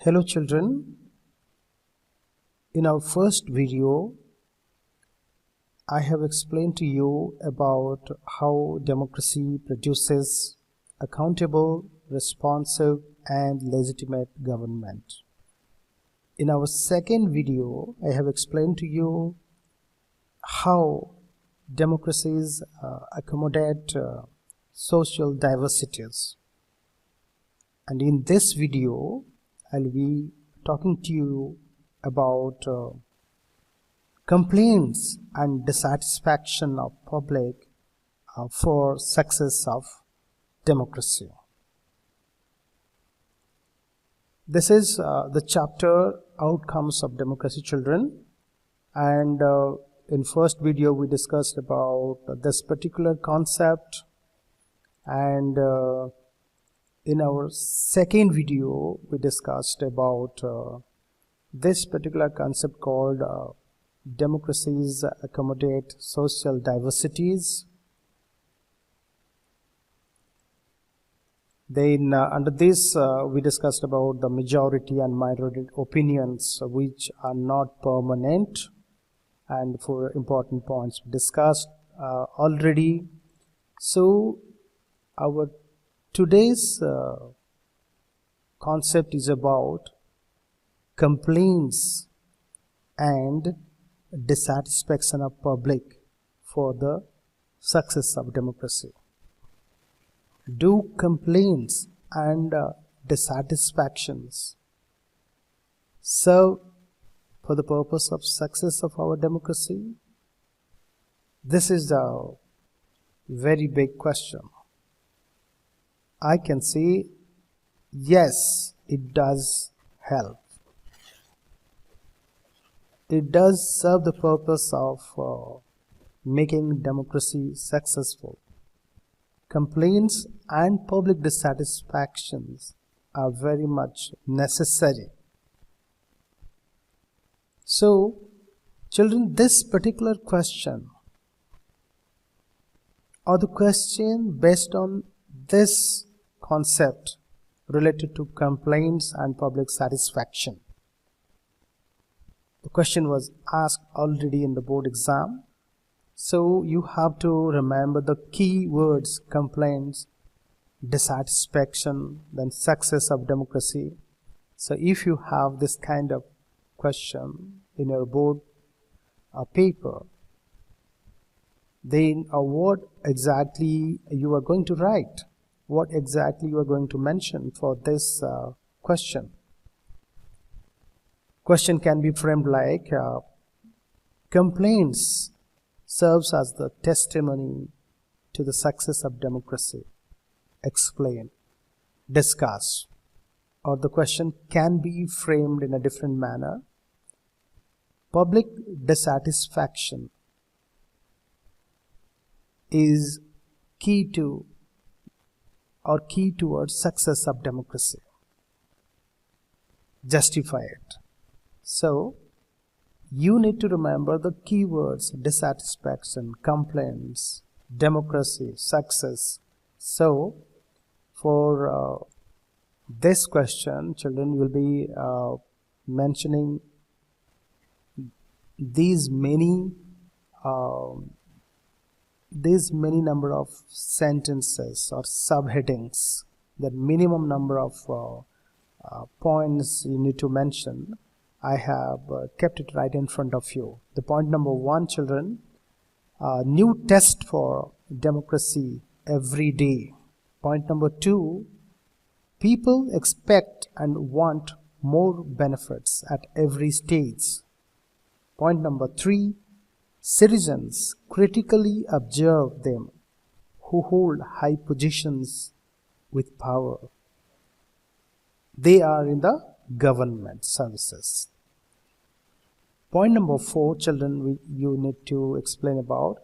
Hello children, in our first video I have explained to you about how democracy produces accountable, responsive and legitimate government. In our second video I have explained to you how democracies accommodate social diversities, and in this video I'll be talking to you about complaints and dissatisfaction of public for success of democracy. This is the chapter Outcomes of Democracy, children, and in first video we discussed about this particular concept, and in our second video we discussed about this particular concept called democracies accommodate social diversities. Then under this we discussed about the majority and minority opinions which are not permanent, and for important points we discussed already. So our today's concept is about complaints and dissatisfaction of public for the success of democracy. Do complaints and dissatisfactions serve for the purpose of success of our democracy? This is a very big question. I can say yes, it does help. It does serve the purpose of making democracy successful. Complaints and public dissatisfactions are very much necessary. So, children, this particular question, or the question based on this concept related to complaints and public satisfaction. The question was asked already in the board exam. So you have to remember the key words: complaints, dissatisfaction, then success of democracy. So if you have this kind of question in your board paper, then what exactly you are going to write? What exactly you are going to mention for this question? Question can be framed like complaints serves as the testimony to the success of democracy. Explain, discuss. Or the question can be framed in a different manner. Public dissatisfaction is key to or key towards success of democracy. Justify it. So you need to remember the keywords: dissatisfaction, complaints, democracy, success. So for this question, children, will be mentioning these many number of sentences or subheadings, the minimum number of points you need to mention. I have kept it right in front of you. The point number 1, children, new test for democracy every day. Point number 2, people expect and want more benefits at every stage. Point number 3, citizens critically observe them who hold high positions with power. They are in the government services. Point number 4, children, you need to explain about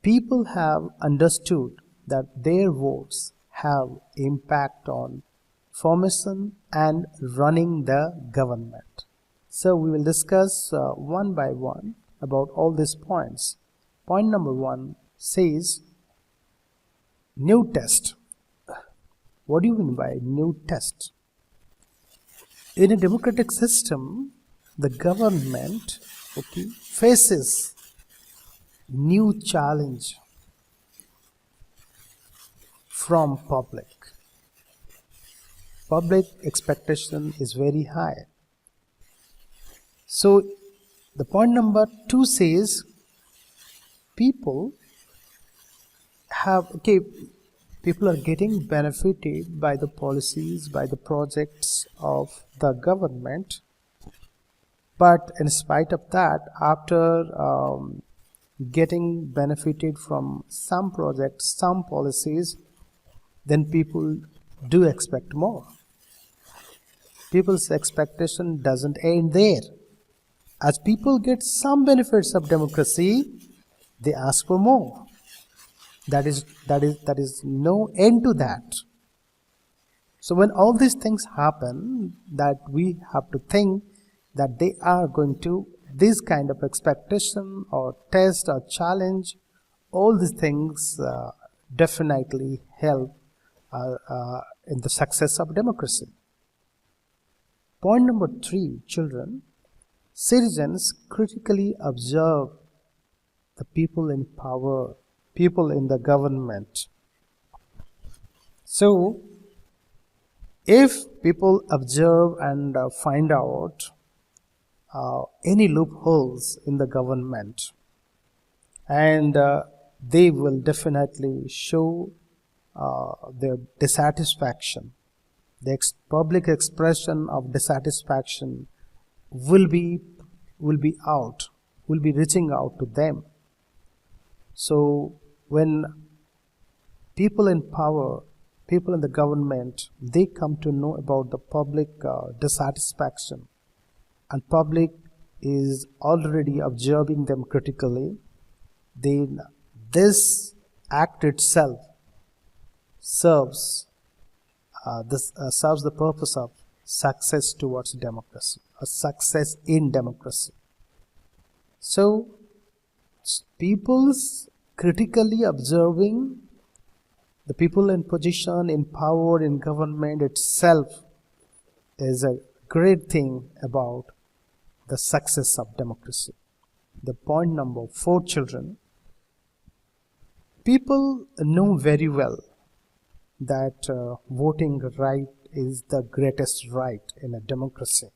people have understood that their votes have impact on formation and running the government. So we will discuss one by one about all these points. Point number 1 says new test. What do you mean by new test? In a democratic system, the government faces new challenge from public. Public expectation is very high. So the point number 2 says people are getting benefited by the policies, by the projects of the government, but in spite of that, after getting benefited from some projects, some policies, then people do expect more. People's expectation doesn't end there. As people get some benefits of democracy, they ask for more. That is no end to that. So when all these things happen, that we have to think that they are going to, this kind of expectation or test or challenge, all these things definitely help in the success of democracy. Point number 3, children. Citizens critically observe the people in power, people in the government. So, if people observe and find out any loopholes in the government, and they will definitely show their dissatisfaction. The public expression of dissatisfaction will be reaching out to them. So when people in power, people in the government, they come to know about the public dissatisfaction, and public is already observing them critically, then this act itself serves the purpose of success towards democracy, a success in democracy. So, people's critically observing the people in position, in power, in government itself is a great thing about the success of democracy. The point number 4, children. People know very well that voting right is the greatest right in a democracy.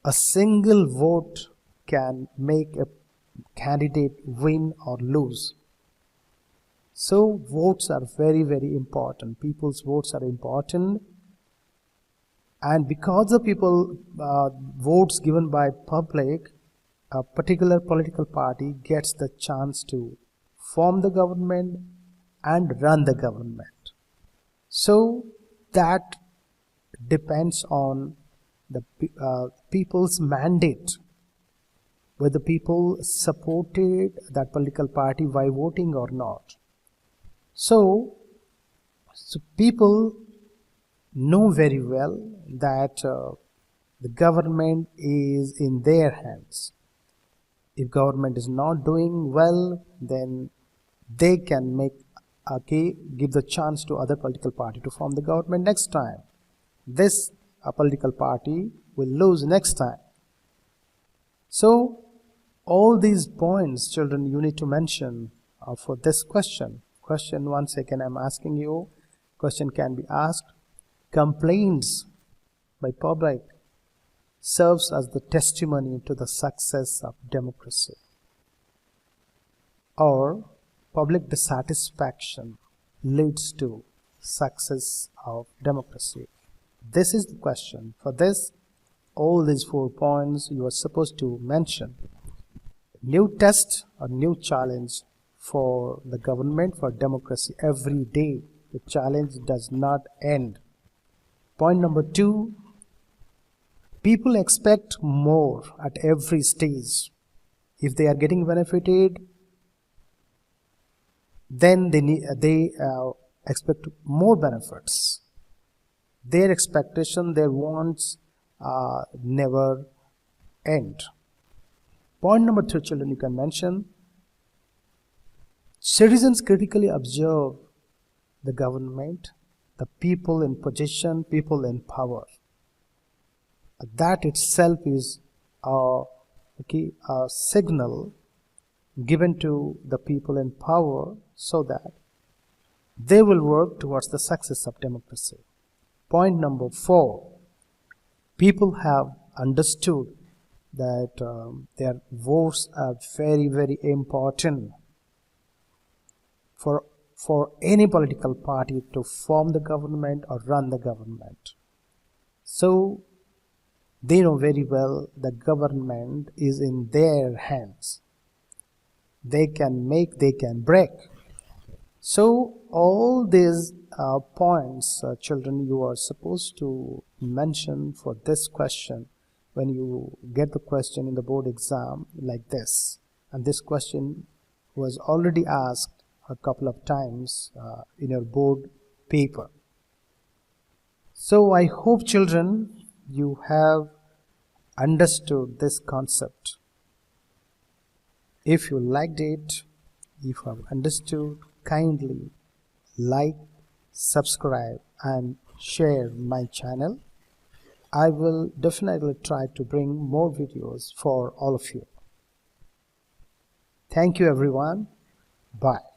A single vote can make a candidate win or lose. So votes are very, very important. People's votes are important. And because the people votes given by public, a particular political party gets the chance to form the government and run the government. So that depends on the people's mandate, whether people supported that political party by voting or not. So people know very well that the government is in their hands. If government is not doing well, then they can give the chance to other political party to form the government next time. This political party will lose next time. So all these points, children, you need to mention for this question. Question, once again I'm asking you, question can be asked. Complaints by public serves as the testimony to the success of democracy, or public dissatisfaction leads to success of democracy. This is the question. For this, all these 4 points you are supposed to mention. New test or new challenge for the government, for democracy. Every day the challenge does not end. Point number 2, people expect more at every stage. If they are getting benefited, then they expect more benefits. Their expectation, their wants never end. Point number 3, children, you can mention. Citizens critically observe the government, the people in position, people in power. That itself is a signal given to the people in power so that they will work towards the success of democracy. Point number 4, people have understood that their votes are very, very important for any political party to form the government or run the government. So they know very well the government is in their hands. They can make, they can break. So all these points, children, you are supposed to mention for this question when you get the question in the board exam like this. And this question was already asked a couple of times in your board paper. So I hope, children, you have understood this concept. If you liked it, if you have understood, kindly like, subscribe and share my channel. I will definitely try to bring more videos for all of you. Thank you everyone. Bye.